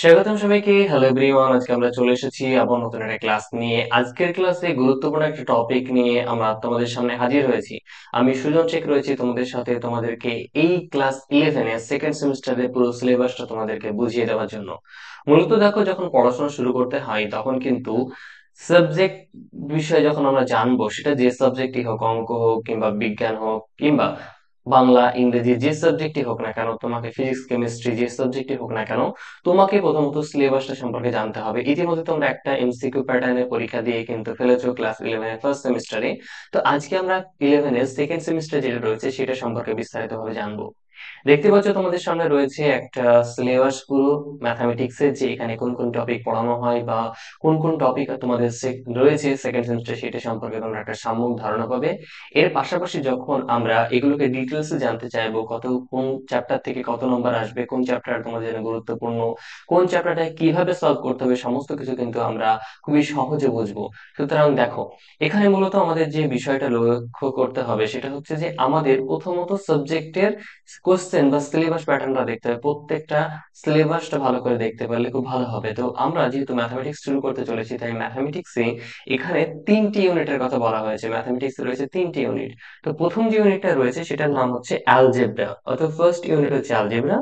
স্বাগতম সবাইকে। Hello everyone, আজকে আমরা চলে এসেছি আবার নতুন একটা ক্লাস নিয়ে। আজকের ক্লাসে গুরুত্বপূর্ণ একটা টপিক নিয়ে আমরা তোমাদের সামনে হাজির হয়েছি। আমি সুজন শেখ রয়েছি তোমাদের সাথে, তোমাদেরকে এই ক্লাস 11 এর সেকেন্ড সেমিস্টারের পুরো সিলেবাসটা তোমাদেরকে বুঝিয়ে দেওয়ার জন্য। মূলত দেখো, যখন পড়াশোনা শুরু করতে হয় তখন কিন্তু সাবজেক্ট বিষয়ে যখন আমরা জানবো, সেটা যে সাবজেক্টই হোক, অঙ্ক হোক কিংবা বিজ্ঞান হোক কিংবা বাংলা ইংরেজি, যে সাবজেক্টই হোক না কেন, তোমাকে ফিজিক্স কেমিস্ট্রি যে সাবজেক্টই হোক না কেন, তোমাকে প্রথমত সিলেবাসটা সম্পর্কে জানতে হবে। ইতিমধ্যে তোমরা একটা এমসিকিউ প্যাটার্নের পরীক্ষা দিয়ে কিন্তু ফেলেছো ক্লাস 11 এর ফার্স্ট সেমিস্টারে। তো আজকে আমরা 11 এর সেকেন্ড সেমিস্টার যেটা রয়েছে সেটা সম্পর্কে বিস্তারিতভাবে জানবো। দেখতে পাচ্ছ তোমাদের সামনে রয়েছে একটা সিলেবাস পুরো ম্যাথামেটিক্স এর, যে এখানে কোন কোন টপিক পড়ানো হয় বা কোন কোন টপিক তোমাদের রয়েছে সেকেন্ড সেমিস্টার, সেটা সম্পর্কে তোমরা একটা সাময়িক ধারণা পাবে। এর পাশাপাশি যখন আমরা এগুলোকে ডিটেলস এ জানতে চাইবো, কোন চ্যাপ্টার থেকে কত নম্বর আসবে, কোন চ্যাপ্টার তোমাদের জন্য গুরুত্বপূর্ণ, কোন চ্যাপ্টারটা কিভাবে সলভ করতে হবে, সমস্ত কিছু কিন্তু আমরা খুবই সহজে বুঝবো। সুতরাং দেখো, এখানে মূলত আমাদের যে বিষয়টা লক্ষ্য করতে হবে সেটা হচ্ছে যে আমাদের প্রথমত সাবজেক্টের কোশ্চেন বা সিলেবাস প্যাটার্নটা দেখতে হবে। প্রত্যেকটা সিলেবাসটা ভালো করে দেখতে পারলে খুব ভালো হবে। তো আমরা যেহেতু ম্যাথমেটিক্স শুরু করতে চলেছি, তাই ম্যাথমেটিক্সে এখানে 3টি ইউনিটের কথা বলা হয়েছে। ম্যাথমেটিক্সে রয়েছে 3টি ইউনিট। তো প্রথম যে ইউনিটটা রয়েছে সেটার নাম হচ্ছে অ্যালজেব্রা, অর্থাৎ ফার্স্ট ইউনিট হচ্ছে অ্যালজেব্রা,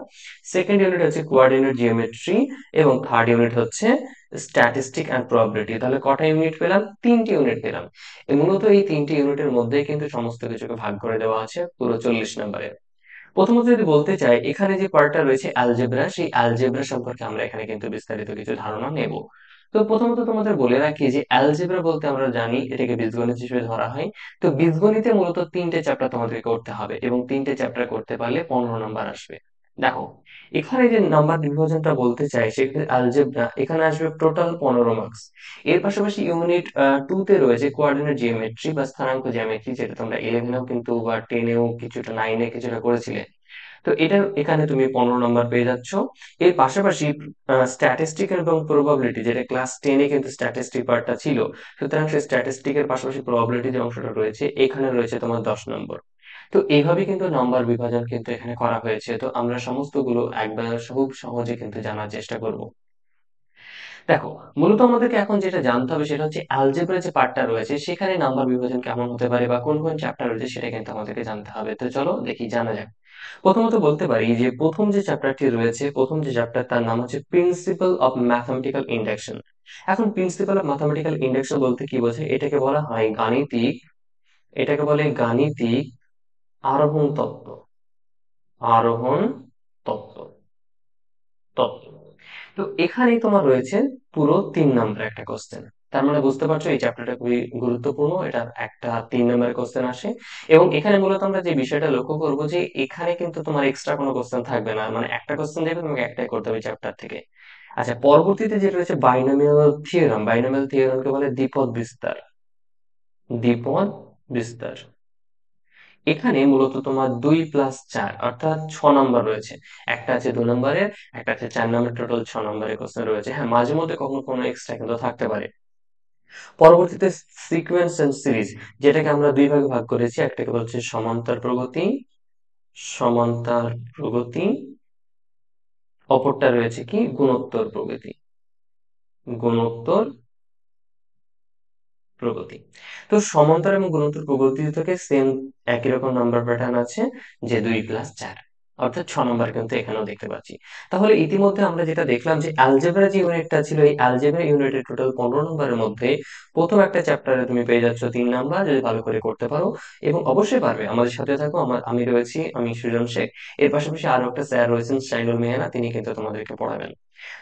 সেকেন্ড ইউনিট হচ্ছে কোঅর্ডিনেট জিওমেট্রি এবং থার্ড ইউনিট হচ্ছে স্ট্যাটিস্টিক অ্যান্ড প্রবাবিলিটি। তাহলে কটা ইউনিট পেলাম? 3টি ইউনিট পেলাম। মূলত এই 3টি ইউনিটের মধ্যেই কিন্তু সমস্ত কিছুকে ভাগ করে দেওয়া আছে পুরো 40 নম্বরে। প্রথমত যদি বলতে চাই, এখানে যে পার্টটা রয়েছে অ্যালজেব্রা, সেই অ্যালজেব্রা সম্পর্কে আমরা এখানে কিন্তু বিস্তারিত কিছু ধারণা নেব। তো প্রথমত তোমাদের বলে রাখি যে অ্যালজেব্রা বলতে আমরা জানি এটাকে বীজগণিত হিসেবে ধরা হয়। তো বীজগণিতে মূলত 3টে চ্যাপ্টার তোমাদেরকে করতে হবে এবং 3টে চ্যাপ্টার করতে পারলে 15 নাম্বার আসবে। দেখো, এখানে যে নাম্বার বিভাজনটা বলতে চাই সেক্ষেত্রে অ্যালজেব্রা এখানে আসবে টোটাল 15 মার্কস। এর পাশাপাশি ইউনিট 2 তে রয়েছে কোঅর্ডিনেট জিওমেট্রি বা স্থানাঙ্ক জ্যামিতি, যেটা তোমরা 11এও কিন্তু বা 10এও কিছুটা, 9এ কিছুটা করেছিলে। তো এটার এখানে তুমি 15 নম্বর পেয়ে যাচ্ছ। এর পাশাপাশি স্ট্যাটিস্টিক এবং প্রবাবিলিটি, যেটা ক্লাস 10-এ কিন্তু স্ট্যাটিস্টিক পার্টটা ছিল, সুতরাং সেই স্ট্যাটিস্টিকের পাশাপাশি প্রবাবিলিটি যে অংশটা রয়েছে এখানে রয়েছে তোমার 10 নম্বর। তো এইভাবে কিন্তু নাম্বার বিভাজন কিন্তু এখানে করা হয়েছে। তো আমরা সমস্তগুলো একবার খুব সহজে কিন্তু জানার চেষ্টা করব। দেখো, মূলত আমাদেরকে এখন যেটা জানতে হবে সেটা হচ্ছে অ্যালজেব্রা যে পার্টটা রয়েছে সেখানে নাম্বার বিভাজন কেমন হতে পারে বা কোন কোন চ্যাপ্টার রয়েছে সেটা কিন্তু আমাদেরকে জানতে হবে। তো চলো দেখি, জানা যাক। প্রথমত বলতে পারি যে প্রথম যে চ্যাপ্টারটি রয়েছে, প্রথম যে চ্যাপ্টার তার নাম হচ্ছে প্রিন্সিপাল অফ ম্যাথমেটিক্যাল ইন্ডাকশন। এখন প্রিন্সিপাল অফ ম্যাথমেটিক্যাল ইন্ডাকশন বলতে কি বোঝায়? এটাকে বলে গাণিতিক আরোহণ তত্ত্ব। আরোহণ তত্ত্ব তত্ত্ব। তো এখানেই তোমার রয়েছে পুরো 3 নম্বর একটা কোশ্চেন। তার মানে বুঝতে পারছো এই চ্যাপ্টারটা খুবই গুরুত্বপূর্ণ। এটা একটা 3 নম্বরের কোশ্চেন আসে এবং এখানে মূলত আমরা যে বিষয়টা লক্ষ্য করব যে এখানে কিন্তু তোমার এক্সট্রা কোনো কোশ্চেন থাকবে না, মানে একটা কোশ্চেন দেবে, তোমাকে একটাই করতে হবে চ্যাপ্টার থেকে। আচ্ছা, পরবর্তীতে যেটা রয়েছে বাইনোমিয়াল থিওরাম। বাইনোমিয়াল থিওরামকে বলে দ্বিপদ বিস্তার। দ্বিপদ বিস্তার। এখানে মূলত তোমার 2+4 অর্থাৎ 6 নম্বর রয়েছে। একটা আছে 2 নম্বরের, একটা আছে 4 নম্বর, টোটাল 6 নম্বরের কোশ্চেন রয়েছে। হ্যাঁ, মাঝে মধ্যে কখনো কোনো এক্সট্রা কিন্তু থাকতে পারে। পরবর্তীতে সিকোয়েন্স এন্ড সিরিজ, যেটাকে আমরা দুই ভাগে ভাগ করেছি। একটাকে বলছে সমান্তর প্রগতি, সমান্তর প্রগতি। অপরটা রয়েছে কি? গুণোত্তর প্রগতি, গুণোত্তর প্রগতি। তো সমান্তর এবং গুণোত্তর প্রগতি থেকে সেম একই রকম নাম্বার প্যাটার্ন আছে, যে 2+4 অর্থাৎ 6 নম্বর কিন্তু এখানেও দেখতে পাচ্ছি। তাহলে ইতিমধ্যে আমরা যেটা দেখলাম যে অ্যালজেব্রা যে ইউনিটটা ছিল, এই অ্যালজেব্রা ইউনিটের টোটাল 15 নম্বরের মধ্যে প্রথম একটা চ্যাপ্টারে তুমি পেয়ে যাচ্ছ 3 নাম্বার, যদি ভালো করে করতে পারো। এবং অবশ্যই পারবে, আমাদের সাথে থাকো। আমি রয়েছি, আমি সুজন শেখ। এর পাশাপাশি আরো একটা স্যার রয়েছেন, শাইনুল মেহনা, তিনি কিন্তু তোমাদেরকে পড়াবেন।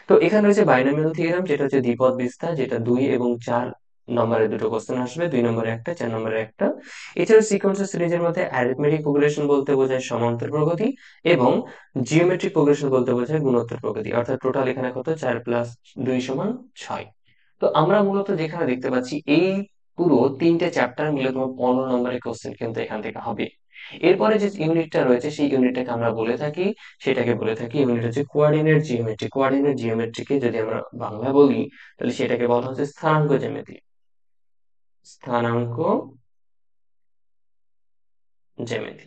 তো এখানে রয়েছে বাইনোমিয়াল থিওরেম, যেটা হচ্ছে দ্বিপদ বিস্তার, যেটা 2 এবং 4 নম্বরের দুটো কোশ্চেন আসবে, 2 নম্বরে একটা, 4 নম্বরে একটা। এছাড়া সিকোয়েন্স সিরিজের মধ্যে অ্যারিথমেটিক প্রোগ্রেশন বলতে বোঝায় সমান্তর প্রগতি এবং জিওমেট্রিক প্রোগ্রেশন বলতে বোঝায় গুণোত্তর প্রগতি। অর্থাৎ টোটাল এখানে কত? 4+2=6। তো আমরা মূলত যেখানে দেখতে পাচ্ছি এই পুরো 3টে চ্যাপ্টার মিলে তোমার 15 নম্বরের কোশ্চেন কিন্তু এখান থেকে হবে। এরপরে যে ইউনিটটা রয়েছে সেই ইউনিটটাকে আমরা বলে থাকি, সেটাকে বলে থাকি ইউনিট হচ্ছে কোঅর্ডিনেট জিওমেট্রি। কোঅর্ডিনেট জিওমেট্রিকে যদি আমরা বাংলায় বলি, তাহলে সেটাকে বলা হচ্ছে স্থানাঙ্ক জ্যামিতি। স্থানাঙ্ক জ্যামিতি।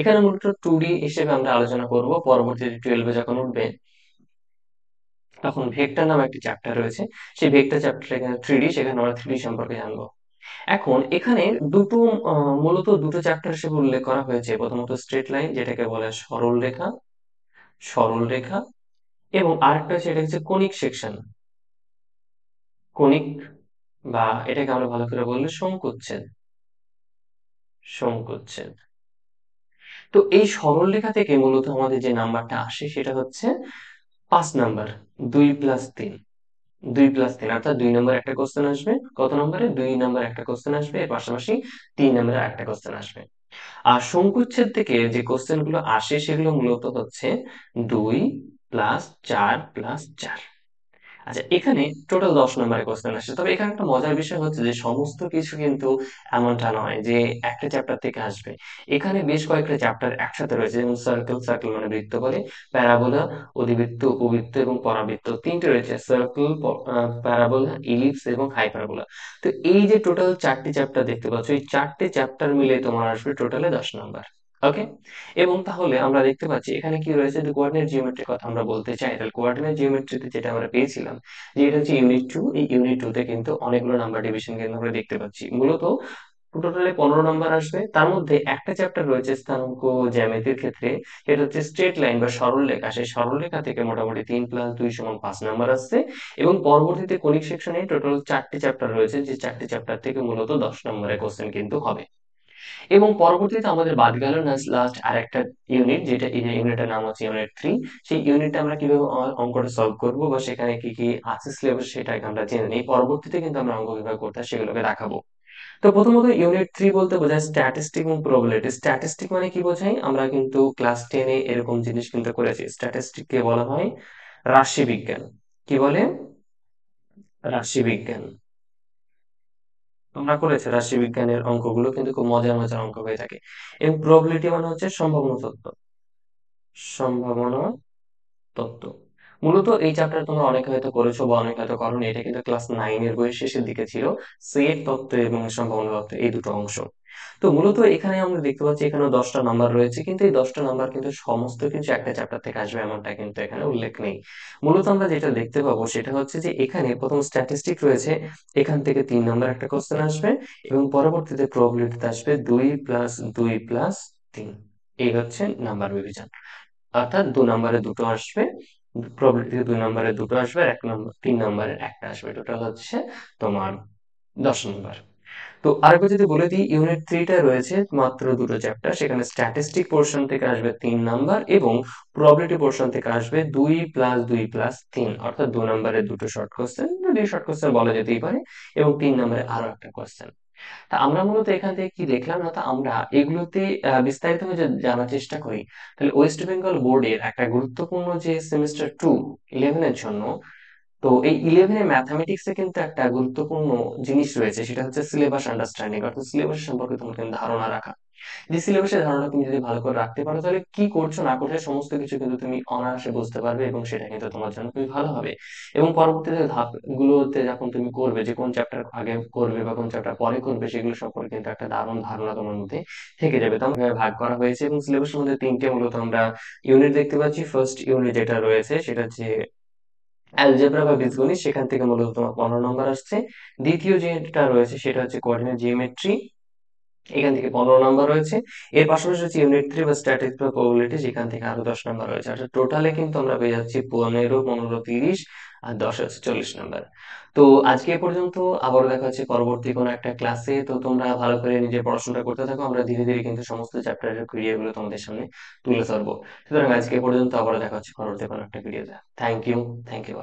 এখানে মূলত 2D হিসেবে আমরা আলোচনা করব, পরবর্তীতে 12-এ যখন উঠবে তখন ভেক্টর নামে একটি চ্যাপ্টার রয়েছে। সেই ভেক্টর চ্যাপ্টার এখানে 3D, সেখানে আমরা 3D সম্পর্কে জানবো। এখন এখানে দুটো মূলত দুটো চ্যাপ্টার হিসেবে উল্লেখ করা হয়েছে। প্রথমত স্ট্রেট লাইন, যেটাকে বলে সরল রেখা, সরল রেখা, এবং আরেকটা হচ্ছে এটা হচ্ছে কনিক সেকশন, কনিক, বা এটাকে আমরা ভালো করে বললে শঙ্কুচ্ছেদ, শঙ্কুচ্ছেদ। তো এই সরল রেখা থেকে মূলত আমাদের যে নাম্বারটা আসে সেটা হচ্ছে 5 নাম্বার, 2+3, 2+3, অর্থাৎ 2 নম্বর একটা কোশ্চেন আসবে। কত নম্বরে? 2 নম্বর একটা কোশ্চেন আসবে, এর পাশাপাশি 3 নম্বরে একটা কোশ্চেন আসবে। আর শঙ্কুচ্ছেদ থেকে যে কোশ্চেন গুলো আসে সেগুলো মূলত হচ্ছে 2+4+4। আচ্ছা, এখানে টোটাল 10 নম্বরের কোশ্চেন আসে। তবে এখানে একটা মজার বিষয় হচ্ছে যে সমস্ত কিছু কিন্তু এমনটা নয় যে একটা চ্যাপ্টার থেকে আসবে। এখানে বেশ কয়েকটা চ্যাপ্টার একসাথে রয়েছে, যেমন সার্কেল, সার্কেল মানে বৃত্ত বলে, প্যারাবোলা, অধিবৃত্ত, উপবৃত্ত এবং পরাবৃত্ত, তিনটে রয়েছে, সার্কেল, প্যারাবোলা, ইলিপস এবং হাইপারবোলা। তো এই যে টোটাল 4টি চ্যাপ্টার দেখতে পাচ্ছ, এই 4টে চ্যাপ্টার মিলে তোমার আসবে টোটালে 10 নম্বর। ওকে। এবং তাহলে আমরা দেখতে পাচ্ছি এখানে কি রয়েছে, যে কোঅর্ডিনেট জিওমেট্রির কথা আমরা বলতে চাই, তাহলে কোঅর্ডিনেট জিওমেট্রিতে যেটা আমরা পেয়েছিলাম যে এটা হচ্ছে ইউনিট 2। এই ইউনিট 2 তে কিন্তু অনেকগুলো নাম্বার ডিভিশন কিন্তু আমরা দেখতে পাচ্ছি। মূলত টোটালে 15 নম্বর আসবে। তার মধ্যে একটা চ্যাপ্টার রয়েছে স্থানাঙ্ক জ্যামিতির ক্ষেত্রে, এটা হচ্ছে স্ট্রেট লাইন বা সরল রেখা। সেই সরল রেখা থেকে মোটামুটি 3+2=5 নম্বর আসছে। এবং পরবর্তীতে কনিক সেকশনে টোটাল 4টি চ্যাপ্টার রয়েছে, যে 4টি চ্যাপ্টার থেকে মূলত 10 নম্বরের কোশ্চেন কিন্তু হবে। এবং পরবর্তীতে আমাদের বাদ গেল লাস্ট আরেকটা ইউনিট, যেটা এই ইউনিটের নাম হচ্ছে ইউনিট 3। সেই ইউনিটটা আমরা কিভাবে অঙ্কটা সলভ করব বা সেখানে কি কি আছে সিলেবাস, সেটাকে আমরা জেনে নিই। পরবর্তীতে কিন্তু আমরা অঙ্ক কিভাবে করতে হয় সেগুলোকে দেখাবো। তো প্রথমত ইউনিট 3 বলতে বোঝায় স্ট্যাটিস্টিক এবং প্রবাবিলিটি। স্ট্যাটিস্টিক মানে কি বোঝায়? আমরা কিন্তু ক্লাস 10-এ এরকম জিনিস কিন্তু করেছি। স্ট্যাটিস্টিককে বলা হয় রাশিবিজ্ঞান। কি বলে? রাশিবিজ্ঞান। তোমরা করেছো রাশিবিজ্ঞানের অঙ্কগুলো, কিন্তু খুব মজার মজার অঙ্ক হয়ে থাকে। এবং প্রবাবিলিটি মানে হচ্ছে সম্ভাবনা তত্ত্ব, সম্ভাবনা তত্ত্ব। মূলত এই চ্যাপ্টার তোমরা অনেকে হয়তো করেছো বা অনেকে হয়তো করোনি। এটা কিন্তু ক্লাস 9-এর বইয়ের শেষের দিকে ছিল। সেট তত্ত্ব এবং সম্ভাবনা তত্ত্ব, এই দুটো অংশ। তো মূলত এখানে আমরা দেখতে পাচ্ছি এখানে 10টা নাম্বার রয়েছে, কিন্তু এই 10টা নাম্বার কিন্তু সমস্ত কিছু একটা চ্যাপ্টার থেকে আসবে এমনটা কিন্তু এখানে উল্লেখ নেই। মূলত আমরা যেটা দেখতে পাবো সেটা হচ্ছে যে এখানে প্রথম স্ট্যাটিস্টিক রয়েছে, এখান থেকে 3 নম্বর একটা কোশ্চেন আসবে, এবং পরবর্তীতে প্রবাবিলিটিতে আসবে 2+2+3। এই হচ্ছে নাম্বার ডিভিশন, অর্থাৎ 2 নম্বরে দুটো আসবে, প্রবাবিলিটি 2 নম্বরে দুটো আসবে, আর 3 নম্বরের একটা আসবে। টোটাল হচ্ছে তোমার 10 নম্বর। তো আরেকবার যদি বলে দিই, ইউনিট 3টা রয়েছে মাত্র দুটো চ্যাপ্টার। সেখানে স্ট্যাটিস্টিক পোর্শন থেকে আসবে 3 নম্বর, এবং প্রবাবিলিটি পোর্শন থেকে আসবে 2+2+3, অর্থাৎ 2 নম্বরের দুটো শর্ট কোশ্চেন, যদি শর্ট কোশ্চেন বলা যেতেই পারে, এবং 3 নম্বরে আরো একটা কোশ্চেন। তা আমরা মূলত এখান থেকে কি দেখলাম না, তা আমরা এগুলোতে বিস্তারিতভাবে জানার চেষ্টা করি। তাহলে ওয়েস্ট বেঙ্গল বোর্ডের একটা গুরুত্বপূর্ণ যে সেমিস্টার 2 11-এর জন্য, তো এই 11-এ ম্যাথামেটিক্সে কিন্তু একটা গুরুত্বপূর্ণ জিনিস রয়েছে, সেটা হচ্ছে সিলেবাস আন্ডারস্ট্যান্ডিং, অর্থাৎ সিলেবাস সম্পর্কে তোমার কিন্তু ধারণা রাখা। যে সিলেবাসের ধারণা তুমি যদি ভালো করে রাখতে পারো, তাহলে কি করছো না করছো সমস্ত কিছু কিন্তু তুমি অনায়াসে বুঝতে পারবে, এবং সেটা কিন্তু তোমার জন্য খুবই ভালো হবে। এবং পরবর্তীতে ধাপগুলোতে যখন তুমি করবে, যে কোন চ্যাপ্টার আগে করবে বা কোন চ্যাপ্টার পরে করবে, সেগুলো সম্পর্কে কিন্তু একটা দারুণ ধারণা তোমার মধ্যে থেকে যাবে। তো আমরা ভাগ করা হয়েছে, এবং সিলেবাসের মধ্যে 3টে মূলত আমরা ইউনিট দেখতে পাচ্ছি। ফার্স্ট ইউনিট যেটা রয়েছে সেটা হচ্ছে অ্যালজেব্রা বা বীজগণিত, সেখান থেকে মূলত তোমার 15 নম্বর আসছে। দ্বিতীয় যেটা রয়েছে সেটা হচ্ছে কোঅর্ডিনেট জিওমেট্রি, এখান থেকে 15 নম্বর রয়েছে। এর পাশাপাশি হচ্ছে ইউনিট 3 বা স্ট্যাটিস্টিক্স বা প্রবাবিলিটি, সেখান থেকে আরো 10 নম্বর রয়েছে। অর্থাৎ টোটালে কিন্তু আমরা পেয়ে যাচ্ছি 15, 15, 30, আর 10 হচ্ছে 40 নম্বর। তো আজকে এ পর্যন্ত, আবারও দেখা হচ্ছে পরবর্তী কোনো একটা ক্লাসে। তো তোমরা ভালো করে নিজের পড়াশোনা করতে থাকো, আমরা ধীরে ধীরে কিন্তু সমস্ত চ্যাপ্টারের ভিডিও গুলো তোমাদের সামনে তুলে ধরবো। সুতরাং আজকে এ পর্যন্ত, আবারও দেখা হচ্ছে পরবর্তী কোনো একটা ভিডিওতে। Thank you, thank you.